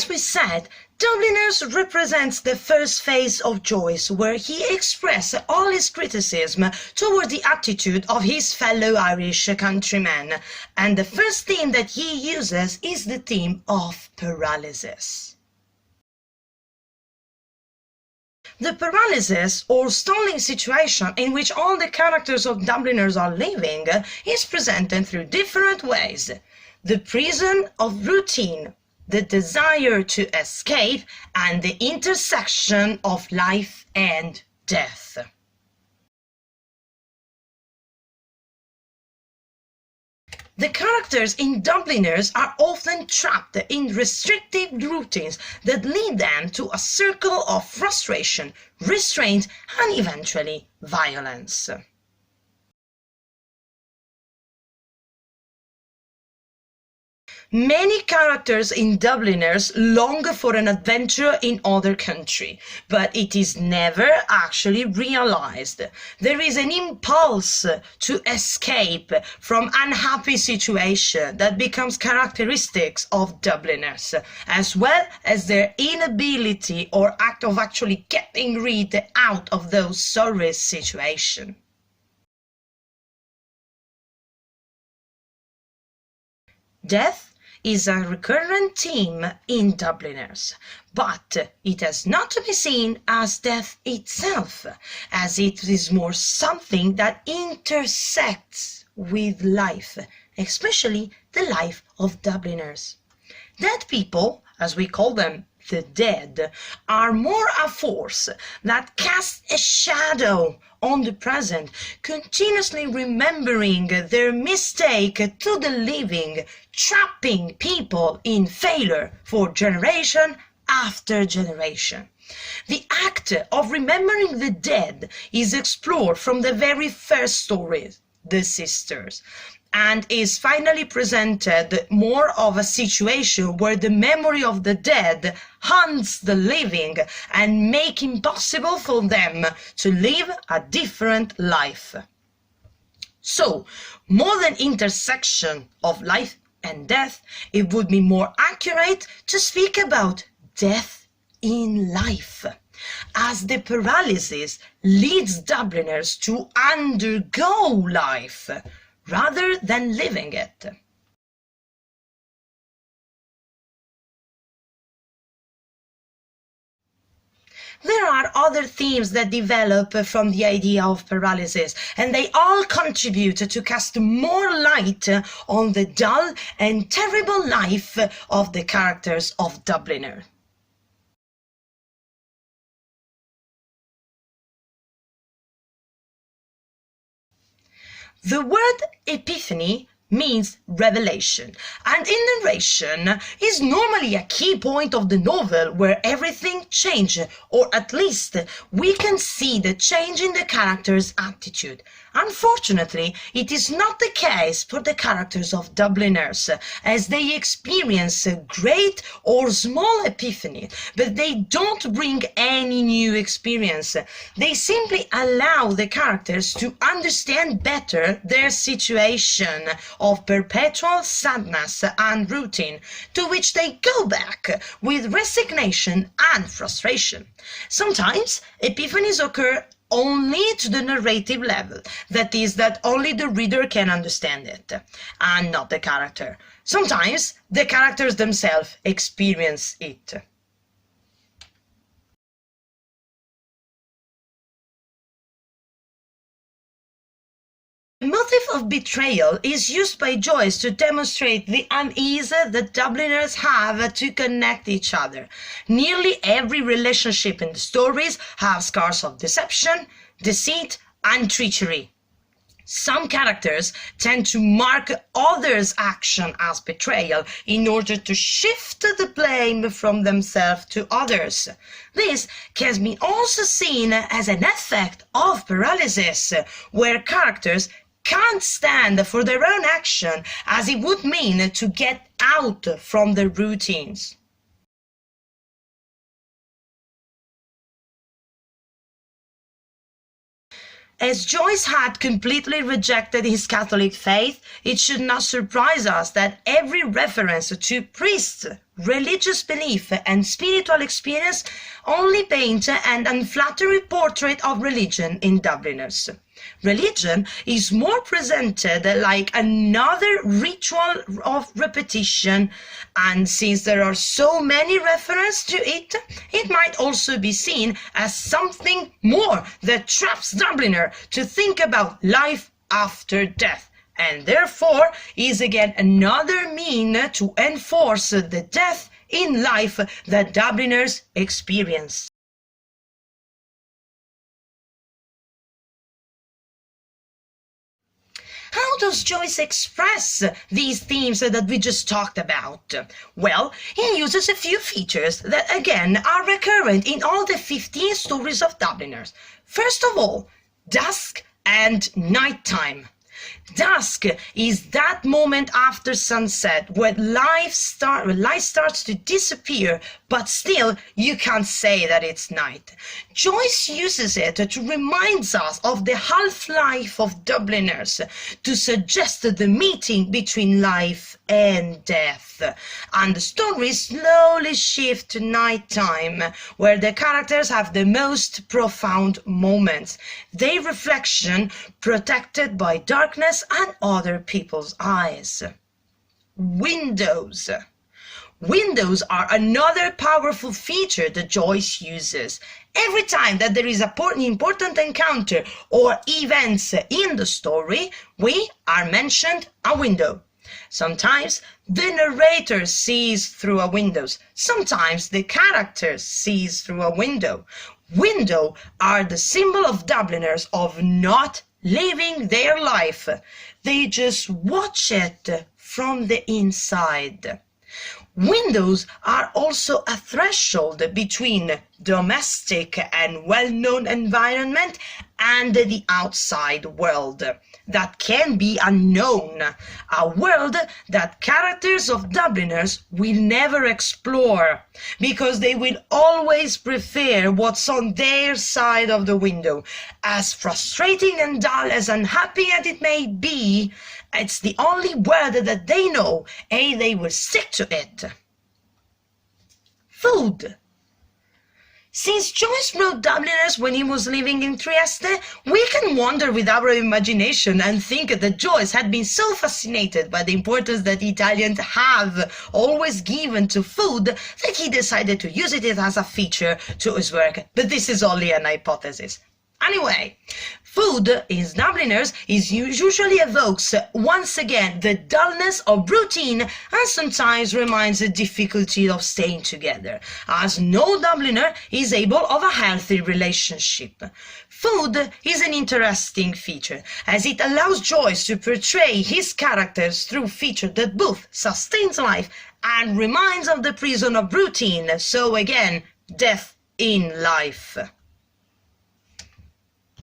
As we said, Dubliners represents the first phase of Joyce, where he expresses all his criticism toward the attitude of his fellow Irish countrymen, and the first theme that he uses is the theme of paralysis. The paralysis or stalling situation in which all the characters of Dubliners are living is presented through different ways. The prison of routine, the desire to escape, and the intersection of life and death. The characters in Dubliners are often trapped in restrictive routines that lead them to a circle of frustration, restraint, and eventually violence. Many characters in Dubliners long for an adventure in other country, but it is never actually realized. There is an impulse to escape from unhappy situation that becomes characteristics of Dubliners, as well as their inability or act of actually getting rid out of those sorry situations. Death is a recurrent theme in Dubliners, but it has not to be seen as death itself, as it is more something that intersects with life, especially the life of Dubliners. Dead people, as we call them, the dead, are more a force that casts a shadow on the present, continuously remembering their mistake to the living, trapping people in failure for generation after generation. The act of remembering the dead is explored from the very first story, The Sisters, and is finally presented more of a situation where the memory of the dead haunts the living and makes it impossible for them to live a different life. So, more than intersection of life and death, it would be more accurate to speak about death in life, as the paralysis leads Dubliners to undergo life rather than living it. There are other themes that develop from the idea of paralysis, and they all contribute to cast more light on the dull and terrible life of the characters of Dubliner. The word epiphany means revelation, and in narration is normally a key point of the novel where everything changes, or at least we can see the change in the character's attitude. Unfortunately, it is not the case for the characters of Dubliners, as they experience a great or small epiphany, but they don't bring any new experience. They simply allow the characters to understand better their situation of perpetual sadness and routine, to which they go back with resignation and frustration. Sometimes epiphanies occur only to the narrative level, that is, that only the reader can understand it, and not the character. Sometimes the characters themselves experience it. The motif of betrayal is used by Joyce to demonstrate the unease that Dubliners have to connect each other. Nearly every relationship in the stories have scars of deception, deceit, and treachery. Some characters tend to mark others' action as betrayal in order to shift the blame from themselves to others. This can be also seen as an effect of paralysis, where characters can't stand for their own action, as it would mean to get out from their routines. As Joyce had completely rejected his Catholic faith, it should not surprise us that every reference to priests, religious belief and spiritual experience only paint an unflattering portrait of religion in Dubliners. Religion is more presented like another ritual of repetition, and since there are so many references to it, it might also be seen as something more that traps Dubliner to think about life after death, and therefore is again another mean to enforce the death in life that Dubliners experience. How does Joyce express these themes that we just talked about? Well, he uses a few features that again are recurrent in all the 15 stories of Dubliners. First of all, dusk and nighttime. Dusk is that moment after sunset where light starts to disappear, but still you can't say that it's night. Joyce uses it to remind us of the half-life of Dubliners, to suggest the meeting between life and death. And the story slowly shifts to nighttime, where the characters have the most profound moments, their reflection protected by darkness and other people's eyes. Windows. Windows are another powerful feature that Joyce uses. Every time that there is an important encounter or events in the story, we are mentioned a window. Sometimes the narrator sees through a window. Sometimes the character sees through a window. Windows are the symbol of Dubliners of not living their life. They just watch it from the inside. Windows are also a threshold between domestic and well-known environment and the outside world that can be unknown, a world that characters of Dubliners will never explore because they will always prefer what's on their side of the window. As frustrating and dull, as unhappy as it may be, it's the only word that they know, and they will stick to it. Food. Since Joyce wrote Dubliners when he was living in Trieste, we can wander with our imagination and think that Joyce had been so fascinated by the importance that Italians have always given to food that he decided to use it as a feature to his work. But this is only an hypothesis. Anyway, food in Dubliners usually evokes once again the dullness of routine and sometimes reminds the difficulty of staying together, as no Dubliner is able of a healthy relationship. Food is an interesting feature, as it allows Joyce to portray his characters through features that both sustains life and reminds of the prison of routine, so again, death in life.